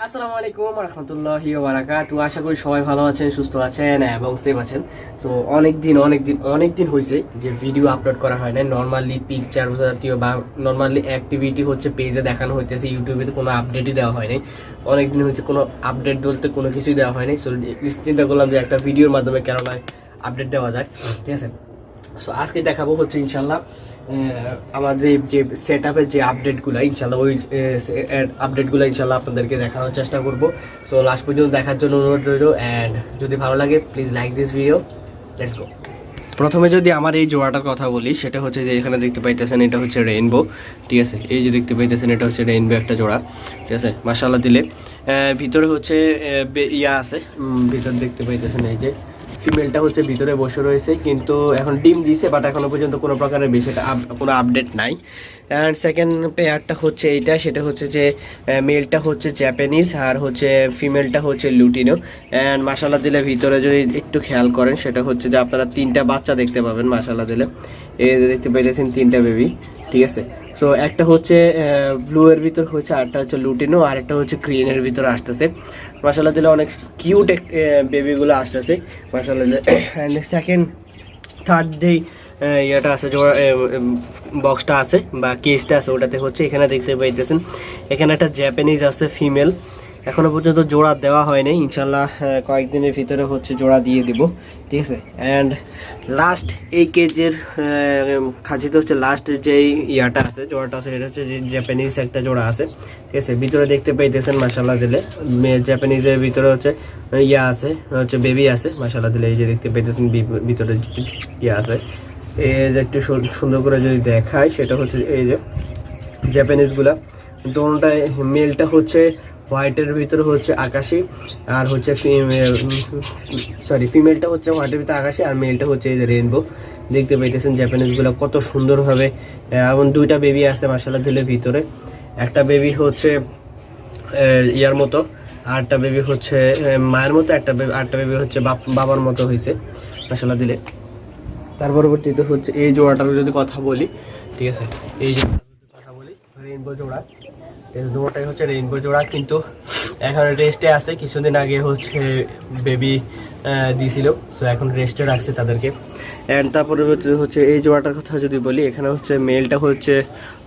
আসসালামু আলাইকুম রাহমাতুল্লাহি ওয়া বারাকাতুহু। আশা করি সবাই ভালো আছেন, সুস্থ আছেন এবং সেফ আছেন। তো অনেক দিন হয়েছে যে ভিডিও আপলোড করা হয় না। নর্মালি পিকচার জাতীয় বা নর্মালি অ্যাক্টিভিটি হচ্ছে পেজে দেখানো হইতেছে, ইউটিউবে তো কোনো আপডেটই দেওয়া হয় নাই। অনেকদিন হয়েছে কোনো আপডেট বলতে কোনো কিছুই দেওয়া হয় নাই। সো চিন্তা করলাম যে একটা ভিডিওর মাধ্যমে কেননা আপডেট দেওয়া যায়, ঠিক আছে। সো আজকে দেখাবো হচ্ছে ইনশাল্লাহ আমাদের যে সেট আপের যে আপডেটগুলো, ইনশাল্লাহ ওই আপডেটগুলো ইনশাল্লাহ আপনাদেরকে দেখানোর চেষ্টা করব। সো লাস্ট পর্যন্ত দেখার জন্য অনুরোধ রইল, অ্যান্ড যদি ভালো লাগে please like this video. Let's go. প্রথমে যদি আমার এই জোড়াটার কথা বলি, সেটা হচ্ছে যে এখানে দেখতে পাইতেছেন এটা হচ্ছে রেইনবো, ঠিক আছে। এই যে দেখতে পাইতেছেন এটা হচ্ছে রেইনবো একটা জোড়া, ঠিক আছে। মাশাআল্লাহ দিলে ভিতরে হচ্ছে ইয়া আছে, ভিতর দেখতে পাইতেছেন এই যে ফিমেলটা হচ্ছে ভিতরে বসে রয়েছে, কিন্তু এখন ডিম দিছে, বাট এখনো পর্যন্ত কোনো প্রকারের বিষয়টা কোনো আপডেট নাই। অ্যান্ড সেকেন্ড পেয়ারটা হচ্ছে এইটা, সেটা হচ্ছে যে মেলটা হচ্ছে জাপানিজ আর হচ্ছে ফিমেলটা হচ্ছে লুটিনো। অ্যান্ড মাশাআল্লাহ দিলে ভিতরে যদি একটু খেয়াল করেন, সেটা হচ্ছে যে আপনারা তিনটা বাচ্চা দেখতে পাবেন মাশাআল্লাহ দিলে। এই দেখতে পাইতেছেন তিনটা বেবি, ঠিক আছে। সো একটা হচ্ছে ব্লু এর ভিতর হচ্ছে, আরটা হচ্ছে লুটিনো, আর একটা হচ্ছে গ্রিনের ভিতর আসতেছে। মাশাআল্লাহ দিলে অনেক কিউট বেবিগুলো আসতেছে মাশাআল্লাহ। অ্যান্ড সেকেন্ড থার্ড যেই ইয়েটা আছে, বক্সটা আছে বা কেসটা আছে, ওটাতে হচ্ছে এখানে দেখতে পাইতেছেন এখানে একটা জাপানিজ আছে ফিমেল। এখনো পর্যন্ত জোড়া দেওয়া হয়নি, ইনশাল্লাহ কয়েকদিনের ভিতরে হচ্ছে জোড়া দিয়ে দিব, ঠিক আছে। অ্যান্ড লাস্ট এই কেজের খাঁচিতে হচ্ছে লাস্ট যেই ইয়াটা আছে, জোড়াটা আছে, সেটা হচ্ছে যে জাপানিজ একটা জোড়া আছে, ঠিক আছে। ভিতরে দেখতে পাইতেছেন মাশাআল্লাহ দিলে জাপানিজের ভিতরে হচ্ছে ইয়া আছে, হচ্ছে বেবি আছে মাশাআল্লাহ দিলে। এই যে দেখতে পাইতেছেন ভিতরে ইয়া আছে। এই যে একটু সুন্দর করে যদি দেখায়, সেটা হচ্ছে এই যে জাপানিজগুলা দোনোটায় মেলটা হচ্ছে হোয়াইটের ভিতরে হচ্ছে আকাশি, আর হচ্ছে ফিমেলটা হচ্ছে হোয়াইটের ভিতরে আকাশি, আর মেলটা হচ্ছে এই যে রেইনবো। দেখতে পাইতেছেন জাপানিজগুলো কত সুন্দরভাবে, এমন দুইটা বেবি আছে মাশাআল্লাহ দিলে ভিতরে। একটা বেবি হচ্ছে ইয়ার মতো, আরেকটা বেবি হচ্ছে মায়ের মতো, আরেকটা বেবি হচ্ছে বাবার মতো হয়েছে মাশাআল্লাহ দিলে। তার পরবর্তীতে হচ্ছে এই জোড়াটার যদি কথা বলি, ঠিক আছে, এই জোড়াটার কথা বলি রেইনবো জোড়া। দুটোটাই হচ্ছে রেইনবো জোড়া, কিন্তু এখন রেস্টে আছে। কিছুদিন আগে হচ্ছে বেবি দিয়েছিল, সো এখন রেস্টে রাখছে তাদেরকে। অ্যান্ড তার পরবর্তীতে হচ্ছে এই জোড়াটার কথা যদি বলি, এখানে হচ্ছে মেলটা হচ্ছে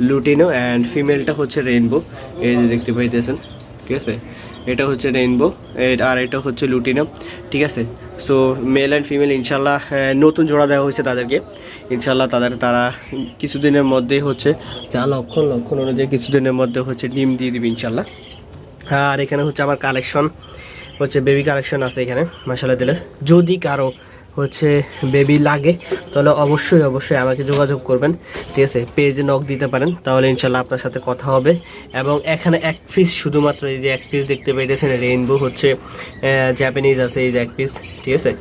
লুটিনো অ্যান্ড ফিমেলটা হচ্ছে রেইনবো। এই যে দেখতে পাইতেছেন, ঠিক আছে। এটা হচ্ছে রেইনবো আর এটা হচ্ছে লুটিনো, ঠিক আছে। সো মেল অ্যান্ড ফিমেল ইনশাল্লাহ নতুন জোড়া দেওয়া হয়েছে তাদেরকে। ইনশাল্লাহ তারা কিছুদিনের মধ্যেই হচ্ছে যা লক্ষণ অনুযায়ী কিছুদিনের মধ্যে হচ্ছে ডিম দিয়ে দিবে ইনশাল্লাহ। আর এখানে হচ্ছে আমার কালেকশন হচ্ছে বেবি কালেকশন আছে এখানে মাশাআল্লাহ দিলে। যদি কারো হচ্ছে বেবি লাগে তাহলে অবশ্যই আমাকে যোগাযোগ করবেন, ঠিক আছে। পেজে নক দিতে পারেন, তাহলে ইনশাল্লাহ আপনার সাথে কথা হবে। এবং এখানে এক পিস, শুধুমাত্র এই যে এক পিস দেখতে পাইতেছেন রেইনবো হচ্ছে জাপানিজ আছে, এই যে এক পিস, ঠিক আছে।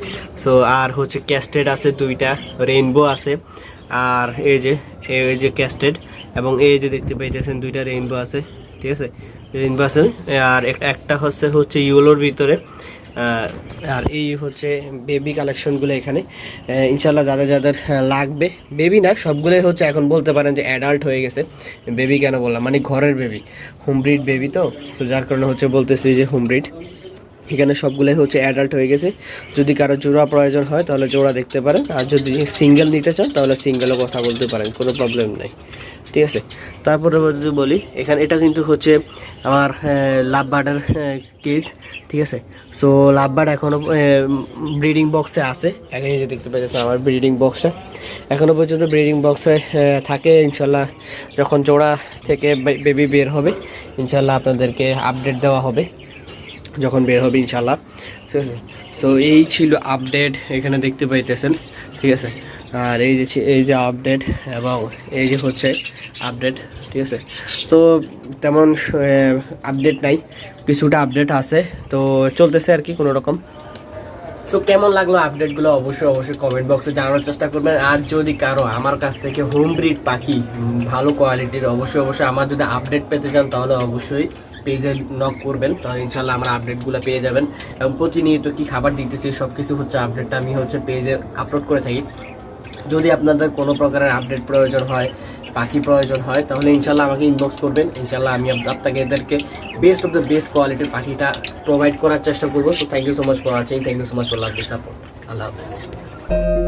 সো আর হচ্ছে ক্যাস্টেড আছে দুইটা, রেইনবো আছে, আর এই যে ক্যাস্টেড, এবং এই যে দেখতে পাইতেছেন দুইটা রেইনবো আছে, ঠিক আছে। রেইনবো আছে, আর একটা হচ্ছে ইয়েলোর ভিতরে। আর এই হচ্ছে বেবি কালেকশনগুলো এখানে। ইনশাল্লাহ যাদের লাগবে, বেবি না সবগুলোই হচ্ছে এখন বলতে পারেন যে অ্যাডাল্ট হয়ে গেছে। বেবি কেন বললাম, মানে ঘরের বেবি, হোমব্রিড বেবি তো, সো যার কারণে হচ্ছে বলতেছি যে হোমব্রিড। এখানে সবগুলোই হচ্ছে অ্যাডাল্ট হয়ে গেছে। যদি কারো জোড়া প্রয়োজন হয় তাহলে জোড়া দেখতে পারেন, আর যদি সিঙ্গেল নিতে চান তাহলে সিঙ্গেলও কথা বলতে পারেন, কোনো প্রবলেম নেই, ঠিক আছে। তারপরে যদি বলি, এখানে এটা কিন্তু হচ্ছে আমার লাভ বার্ডের কেস, ঠিক আছে। সো লাভ বার্ড এখনও ব্রিডিং বক্সে আছে, এখানে যে দেখতে পাচ্ছেন আমার ব্রিডিং বক্সটা এখনও পর্যন্ত ব্রিডিং বক্সে থাকে। ইনশাল্লাহ যখন জোড়া থেকে বেবি বের হবে ইনশাল্লাহ আপনাদেরকে আপডেট দেওয়া হবে যখন বের হবে ইনশাল্লাহ, ঠিক আছে। সো এই ছিল আপডেট, এখানে দেখতে পাইতেছেন, ঠিক আছে। আর এই যে আপডেট, এবং এই যে হচ্ছে আপডেট, ঠিক আছে। তো তেমন আপডেট নাই, কিছুটা আপডেট আছে, তো চলতেছে আর কি কোনো রকম। তো কেমন লাগলো আপডেটগুলো অবশ্যই কমেন্ট বক্সে জানানোর চেষ্টা করবেন। আর যদি কারো আমার কাছ থেকে হোম ব্রিড পাখি ভালো কোয়ালিটির অবশ্যই আমার যদি আপডেট পেতে চান তাহলে অবশ্যই পেজে নক করবেন, তাহলে ইনশাল্লাহ আমার আপডেটগুলো পেয়ে যাবেন। এবং প্রতিনিয়ত কি খাবার দিতেছি সব কিছু হচ্ছে আপডেটটা আমি হচ্ছে পেজে আপলোড করে থাকি। যদি আপনাদের কোনো প্রকারের আপডেট প্রয়োজন হয় পাখি প্রয়োজন হয় তাহলে ইনশাল্লাহ আমাকে ইনবক্স করবেন। ইনশাল্লাহ আমি আপনাকে এদেরকে বেস্ট অফ দ্য বেস্ট কোয়ালিটির পাখিটা প্রোভাইড করার চেষ্টা করবো। So thank you so much for watching, thank you so much for love this support. আল্লাহ হাফেজ।